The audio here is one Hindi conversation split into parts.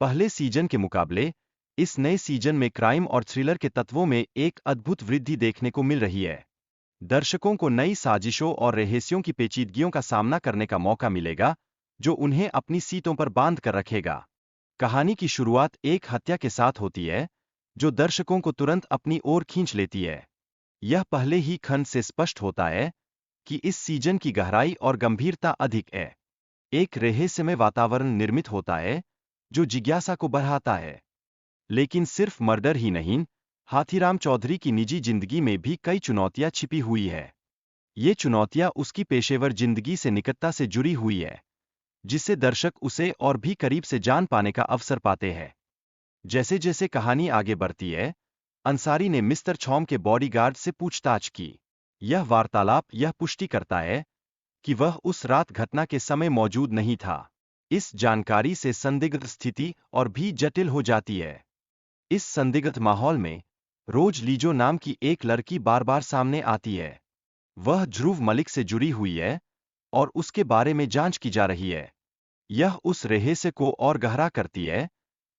पहले सीजन के मुकाबले इस नए सीजन में क्राइम और थ्रिलर के तत्वों में एक अद्भुत वृद्धि देखने को मिल रही है। दर्शकों को नई साजिशों और रहस्यों की पेचीदगियों का सामना करने का मौका मिलेगा, जो उन्हें अपनी सीटों पर बांध कर रखेगा। कहानी की शुरुआत एक हत्या के साथ होती है, जो दर्शकों को तुरंत अपनी ओर खींच लेती है। यह पहले ही खंड से स्पष्ट होता है कि इस सीजन की गहराई और गंभीरता अधिक है। एक रहस्यमय वातावरण निर्मित होता है, जो जिज्ञासा को बढ़ाता है। लेकिन सिर्फ मर्डर ही नहीं, हाथीराम चौधरी की निजी जिंदगी में भी कई चुनौतियां छिपी हुई है। ये चुनौतियां उसकी पेशेवर जिंदगी से निकटता से जुड़ी हुई है, जिससे दर्शक उसे और भी करीब से जान पाने का अवसर पाते हैं। जैसे जैसे कहानी आगे बढ़ती है, अंसारी ने मिस्टर छौम के बॉडीगार्ड से पूछताछ की। यह वार्तालाप यह पुष्टि करता है कि वह उस रात घटना के समय मौजूद नहीं था। इस जानकारी से संदिग्ध स्थिति और भी जटिल हो जाती है। इस संदिग्ध माहौल में रोज लीजो नाम की एक लड़की बार बार सामने आती है। वह ध्रुव मलिक से जुड़ी हुई है और उसके बारे में जांच की जा रही है। यह उस रहस्य को और गहरा करती है,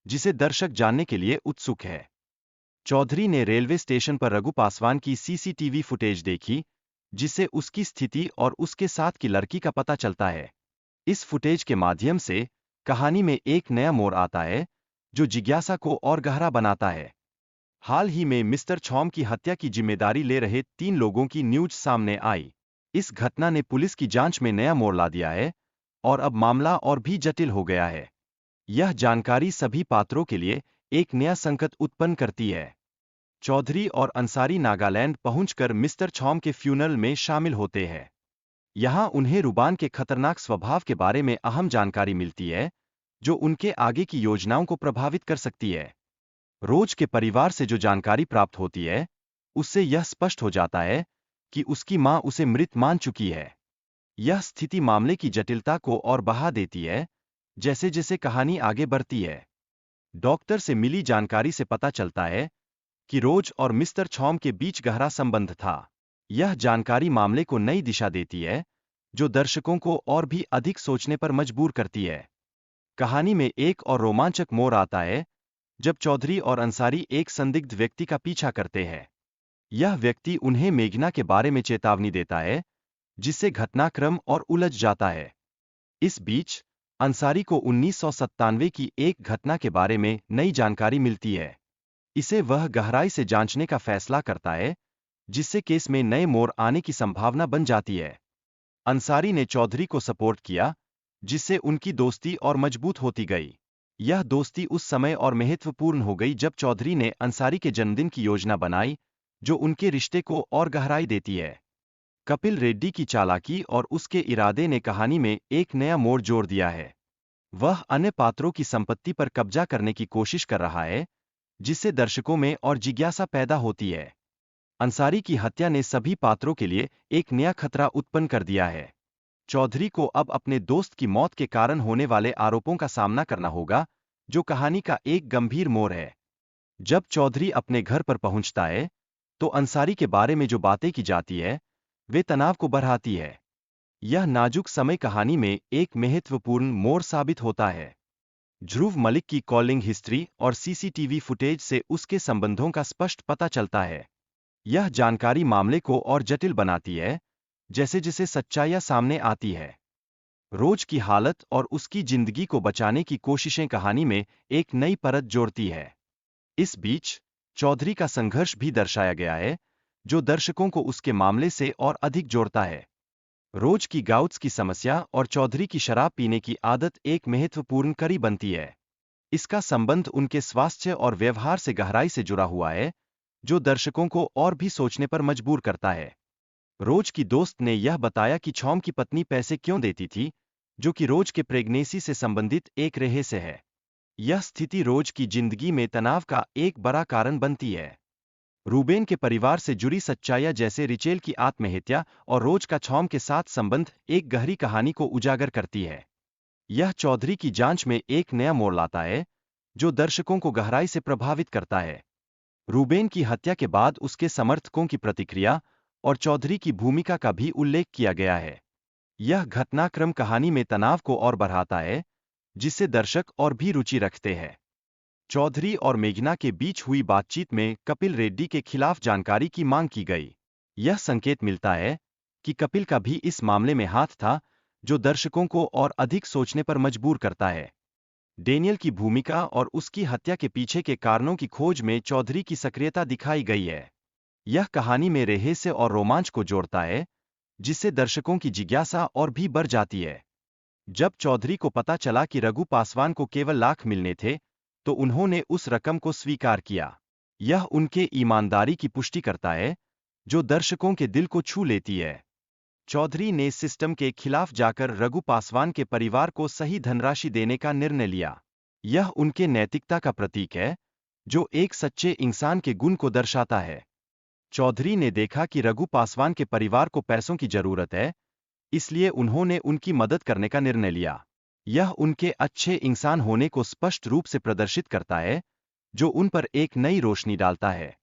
जिसे दर्शक जानने के लिए उत्सुक है। चौधरी ने रेलवे स्टेशन पर रघु पासवान की सीसीटीवी फुटेज देखी, जिससे उसकी स्थिति और उसके साथ की लड़की का पता चलता है। इस फुटेज के माध्यम से कहानी में एक नया मोड़ आता है, जो जिज्ञासा को और गहरा बनाता है। हाल ही में मिस्टर छौम की हत्या की जिम्मेदारी ले रहे 3 लोगों की न्यूज सामने आई। इस घटना ने पुलिस की जांच में नया मोड़ ला दिया है और अब मामला और भी जटिल हो गया है। यह जानकारी सभी पात्रों के लिए एक नया संकट उत्पन्न करती है। चौधरी और अंसारी नागालैंड पहुंचकर मिस्टर छौम के फ्यूनरल में शामिल होते हैं। यहां उन्हें रुबान के खतरनाक स्वभाव के बारे में अहम जानकारी मिलती है, जो उनके आगे की योजनाओं को प्रभावित कर सकती है। रोज के परिवार से जो जानकारी प्राप्त होती है, उससे यह स्पष्ट हो जाता है कि उसकी मां उसे मृत मान चुकी है। यह स्थिति मामले की जटिलता को और बढ़ा देती है, जैसे जैसे कहानी आगे बढ़ती है। डॉक्टर से मिली जानकारी से पता चलता है कि रोज और मिस्टर छौम के बीच गहरा संबंध था। यह जानकारी मामले को नई दिशा देती है, जो दर्शकों को और भी अधिक सोचने पर मजबूर करती है। कहानी में एक और रोमांचक मोड़ आता है, जब चौधरी और अंसारी एक संदिग्ध व्यक्ति का पीछा करते हैं। यह व्यक्ति उन्हें मेघना के बारे में चेतावनी देता है, जिससे घटनाक्रम और उलझ जाता है। इस बीच अंसारी को 1997 की एक घटना के बारे में नई जानकारी मिलती है। इसे वह गहराई से जांचने का फैसला करता है, जिससे केस में नए मोड़ आने की संभावना बन जाती है। अंसारी ने चौधरी को सपोर्ट किया, जिससे उनकी दोस्ती और मजबूत होती गई। यह दोस्ती उस समय और महत्वपूर्ण हो गई जब चौधरी ने अंसारी के जन्मदिन की योजना बनाई, जो उनके रिश्ते को और गहराई देती है। कपिल रेड्डी की चालाकी और उसके इरादे ने कहानी में एक नया मोड़ जोड़ दिया है। वह अन्य पात्रों की संपत्ति पर कब्जा करने की कोशिश कर रहा है, जिससे दर्शकों में और जिज्ञासा पैदा होती है। अंसारी की हत्या ने सभी पात्रों के लिए एक नया खतरा उत्पन्न कर दिया है। चौधरी को अब अपने दोस्त की मौत के कारण होने वाले आरोपों का सामना करना होगा, जो कहानी का एक गंभीर मोड़ है। जब चौधरी अपने घर पर पहुंचता है, तो अंसारी के बारे में जो बातें की जाती है, वे तनाव को बढ़ाती है। यह नाजुक समय कहानी में एक महत्वपूर्ण मोड़ साबित होता है। ध्रुव मलिक की कॉलिंग हिस्ट्री और सीसीटीवी फुटेज से उसके संबंधों का स्पष्ट पता चलता है। यह जानकारी मामले को और जटिल बनाती है, जैसे जैसे सच्चाइयां सामने आती है। रोज की हालत और उसकी जिंदगी को बचाने की कोशिशें कहानी में एक नई परत जोड़ती है। इस बीच चौधरी का संघर्ष भी दर्शाया गया है, जो दर्शकों को उसके मामले से और अधिक जोड़ता है। रोज की गाउट्स की समस्या और चौधरी की शराब पीने की आदत एक महत्वपूर्ण कड़ी बनती है। इसका संबंध उनके स्वास्थ्य और व्यवहार से गहराई से जुड़ा हुआ है, जो दर्शकों को और भी सोचने पर मजबूर करता है। रोज की दोस्त ने यह बताया कि छौम की पत्नी पैसे क्यों देती थी, जो कि रोज के प्रेगनेंसी से संबंधित एक रहस्य है। यह स्थिति रोज की जिंदगी में तनाव का एक बड़ा कारण बनती है। रूबेन के परिवार से जुड़ी सच्चाइयां जैसे रिचेल की आत्महत्या और रोज का छौम के साथ संबंध एक गहरी कहानी को उजागर करती है। यह चौधरी की जांच में एक नया मोड़ लाता है, जो दर्शकों को गहराई से प्रभावित करता है। रूबेन की हत्या के बाद उसके समर्थकों की प्रतिक्रिया और चौधरी की भूमिका का भी उल्लेख किया गया है। यह घटनाक्रम कहानी में तनाव को और बढ़ाता है, जिससे दर्शक और भी रुचि रखते हैं। चौधरी और मेघना के बीच हुई बातचीत में कपिल रेड्डी के खिलाफ जानकारी की मांग की गई। यह संकेत मिलता है कि कपिल का भी इस मामले में हाथ था, जो दर्शकों को और अधिक सोचने पर मजबूर करता है। डेनियल की भूमिका और उसकी हत्या के पीछे के कारणों की खोज में चौधरी की सक्रियता दिखाई गई है। यह कहानी में रहस्य और रोमांच को जोड़ता है, जिससे दर्शकों की जिज्ञासा और भी बढ़ जाती है। जब चौधरी को पता चला कि रघु पासवान को केवल लाख मिलने थे, तो उन्होंने उस रकम को स्वीकार किया। यह उनके ईमानदारी की पुष्टि करता है, जो दर्शकों के दिल को छू लेती है। चौधरी ने सिस्टम के खिलाफ जाकर रघु पासवान के परिवार को सही धनराशि देने का निर्णय लिया। यह उनके नैतिकता का प्रतीक है, जो एक सच्चे इंसान के गुण को दर्शाता है। चौधरी ने देखा कि रघु पासवान के परिवार को पैसों की जरूरत है, इसलिए उन्होंने उनकी मदद करने का निर्णय लिया। यह उनके अच्छे इंसान होने को स्पष्ट रूप से प्रदर्शित करता है, जो उन पर एक नई रोशनी डालता है।